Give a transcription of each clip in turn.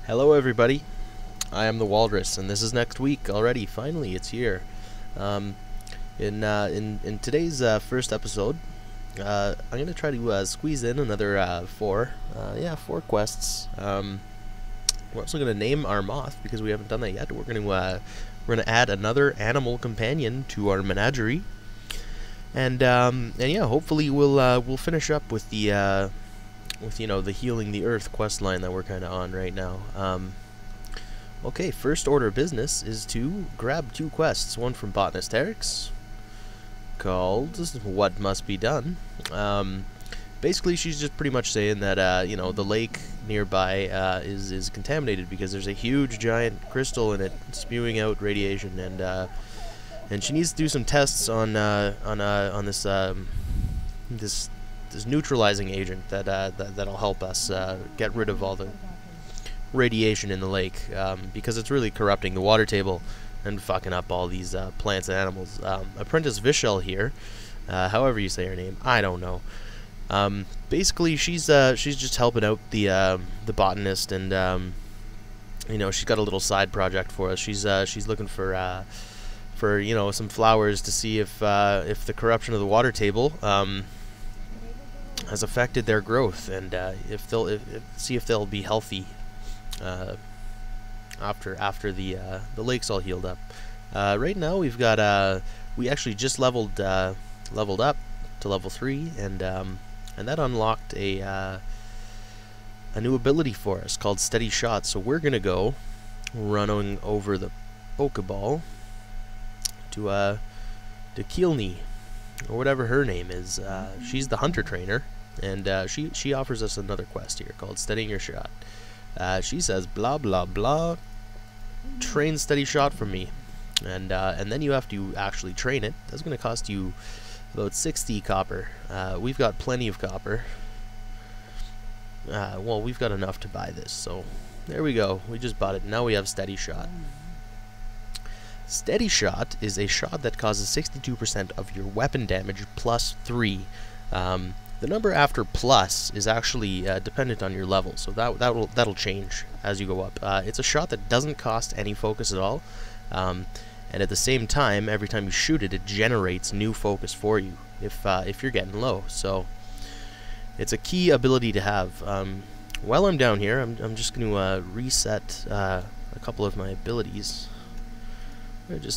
Hello everybody, I am the Walrus, and this is next week already. Finally, it's here. In today's first episode, I'm gonna try to squeeze in another four quests. We're also gonna name our moth because we haven't done that yet. We're gonna add another animal companion to our menagerie, and yeah, hopefully we'll finish up with the the healing the earth quest line that we're kind of on right now. Okay, first order of business is to grab two quests, one from Botanist Eric's called What Must Be Done. Basically she's just pretty much saying that the lake nearby is contaminated because there's a huge giant crystal in it spewing out radiation, and she needs to do some tests on this neutralizing agent that'll help us get rid of all the radiation in the lake, because it's really corrupting the water table and fucking up all these plants and animals. Apprentice Vishel here, however you say her name, I don't know. Basically, she's just helping out the botanist, and she's got a little side project for us. She's looking for some flowers to see if the corruption of the water table has affected their growth, and see if they'll be healthy after the lake's all healed up. Right now we've got we actually just leveled up to level 3, and that unlocked a new ability for us called Steady Shot. So we're gonna go running over the Pokeball to Keelney, or whatever her name is. She's the hunter trainer, and she offers us another quest here called Steadying Your Shot. She says blah blah blah, train Steady Shot from me, and then you have to actually train it. That's going to cost you about 60 copper. We've got plenty of copper. Well, we've got enough to buy this, so there we go. We just bought it. Now we have Steady Shot. Steady Shot is a shot that causes 62% of your weapon damage plus 3. The number after plus is actually dependent on your level, so that'll change as you go up. It's a shot that doesn't cost any focus at all, and at the same time, every time you shoot it, it generates new focus for you if you're getting low. So it's a key ability to have. While I'm down here, I'm just going to reset a couple of my abilities.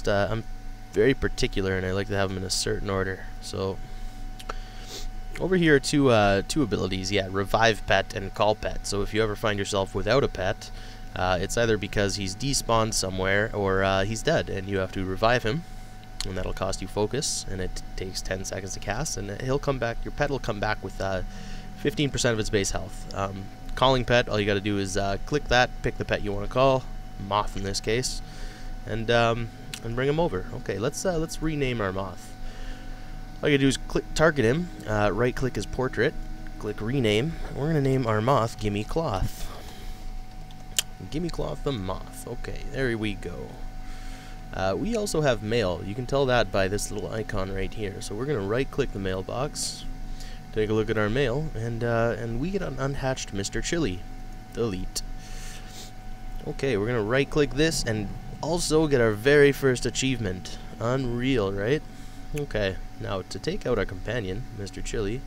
I'm very particular, and I like to have them in a certain order. So over here are two abilities. Yeah, Revive Pet and Call Pet. So if you ever find yourself without a pet, it's either because he's despawned somewhere or he's dead, and you have to revive him, and that'll cost you focus, and it takes 10 seconds to cast, and he'll come back. Your pet will come back with 15% of its base health. Calling Pet, all you got to do is click that, pick the pet you want to call, Moth in this case, and bring him over. Okay, let's rename our moth. All you gotta do is target him, right click his portrait, click rename. We're gonna name our moth GimmeCloth. GimmeCloth the moth. Okay, there we go. We also have mail. You can tell that by this little icon right here. So we're gonna right click the mailbox, take a look at our mail, and we get an unhatched Mr. Chili. Delete. Okay, we're gonna right click this and also get our very first achievement. Unreal, right? Okay, now to take out our companion, Mr. Chili,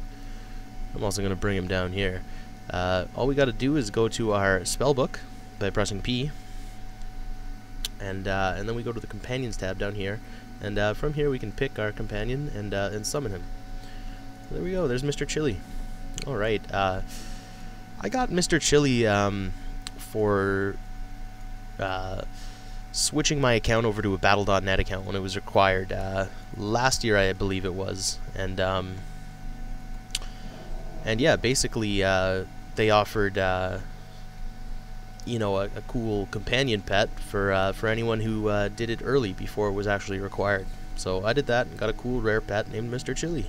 I'm also going to bring him down here. All we got to do is go to our spellbook by pressing P, and then we go to the companions tab down here, and from here we can pick our companion and summon him. There we go. There's Mr. Chili. All right. I got Mr. Chili for switching my account over to a Battle.net account when it was required last year, I believe it was, and yeah, basically they offered a cool companion pet for anyone who did it early before it was actually required. So I did that and got a cool rare pet named Mr. Chili.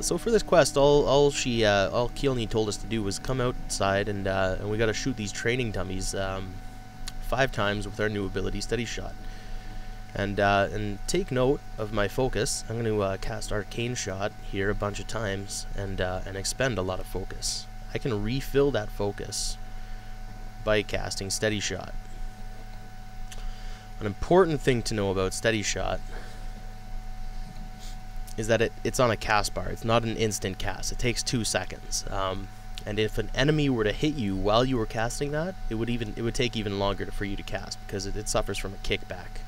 So for this quest, all Keelney told us to do was come outside, and we got to shoot these training dummies 5 times with our new ability, Steady Shot. And take note of my focus. I'm going to cast Arcane Shot here a bunch of times and expend a lot of focus. I can refill that focus by casting Steady Shot. An important thing to know about Steady Shot is that it's on a cast bar. It's not an instant cast. It takes 2 seconds. And if an enemy were to hit you while you were casting that, it would take even longer for you to cast, because it suffers from a kickback.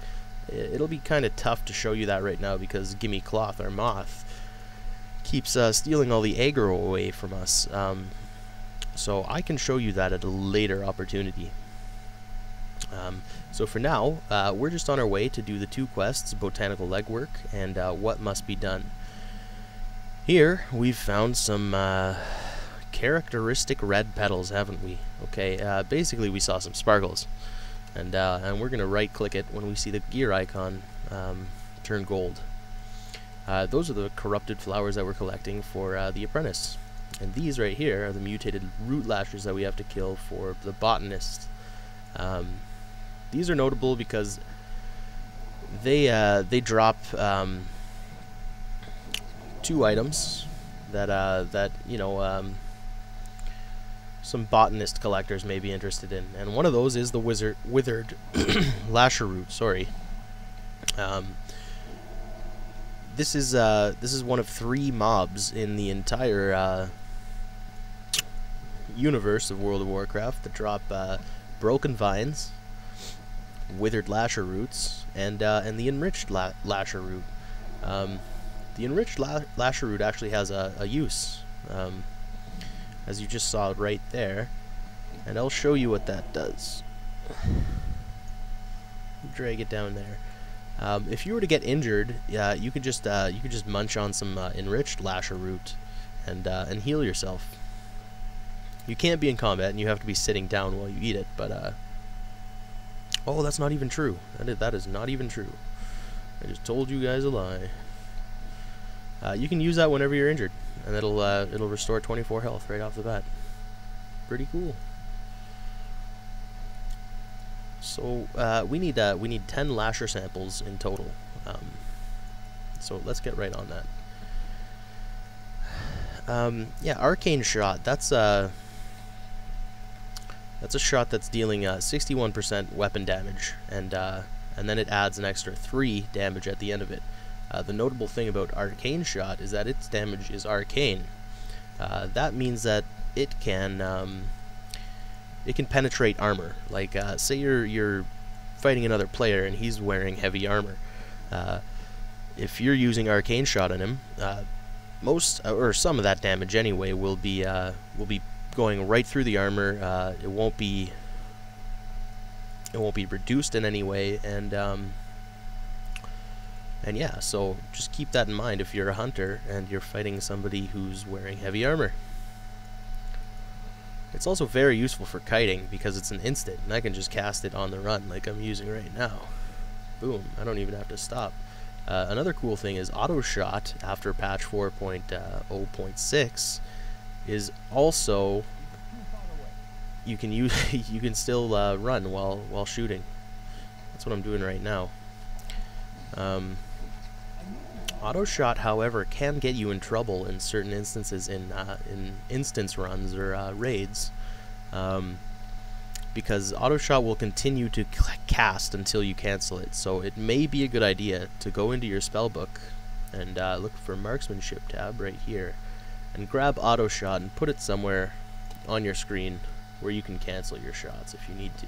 It'll be kind of tough to show you that right now, because GimmeCloth, our moth, keeps stealing all the aggro away from us. So I can show you that at a later opportunity. So for now, we're just on our way to do the 2 quests, Botanical Legwork and What Must Be Done. Here, we've found some characteristic red petals, haven't we? Okay, basically we saw some sparkles. And we're going to right-click it when we see the gear icon turn gold. Those are the corrupted flowers that we're collecting for the apprentice. And these right here are the mutated root lashers that we have to kill for the botanist. These are notable because they drop 2 items that you know, some botanist collectors may be interested in, and one of those is the withered lasher root. Sorry. This is one of 3 mobs in the entire universe of World of Warcraft that drop broken vines, withered lasher roots, and the enriched lasher root. The enriched lasher root actually has a use, as you just saw right there, and I'll show you what that does. Drag it down there. If you were to get injured, you could just munch on some enriched lasher root and heal yourself. You can't be in combat, and you have to be sitting down while you eat it. But oh, that's not even true. That is not even true. I just told you guys a lie. You can use that whenever you're injured, and it'll restore 24 health right off the bat. Pretty cool. So we need 10 lasher samples in total. So let's get right on that. Yeah, arcane shot. That's a shot that's dealing 61% weapon damage, and then it adds an extra 3 damage at the end of it. The notable thing about arcane shot is that its damage is arcane. That means that it can penetrate armor. Like say you're fighting another player and he's wearing heavy armor. If you're using arcane shot on him, most or some of that damage anyway will be going right through the armor. It won't be reduced in any way, and yeah, so just keep that in mind if you're a hunter and you're fighting somebody who's wearing heavy armor. It's also very useful for kiting because it's an instant, and I can just cast it on the run like I'm using right now. Boom, I don't even have to stop. Another cool thing is auto shot after patch 4.0.6 is also, you can still run while shooting. That's what I'm doing right now. Auto shot, however, can get you in trouble in certain instances in instance runs or raids, because auto shot will continue to cast until you cancel it. So it may be a good idea to go into your spellbook and look for Marksmanship tab right here, and grab auto shot and put it somewhere on your screen where you can cancel your shots if you need to.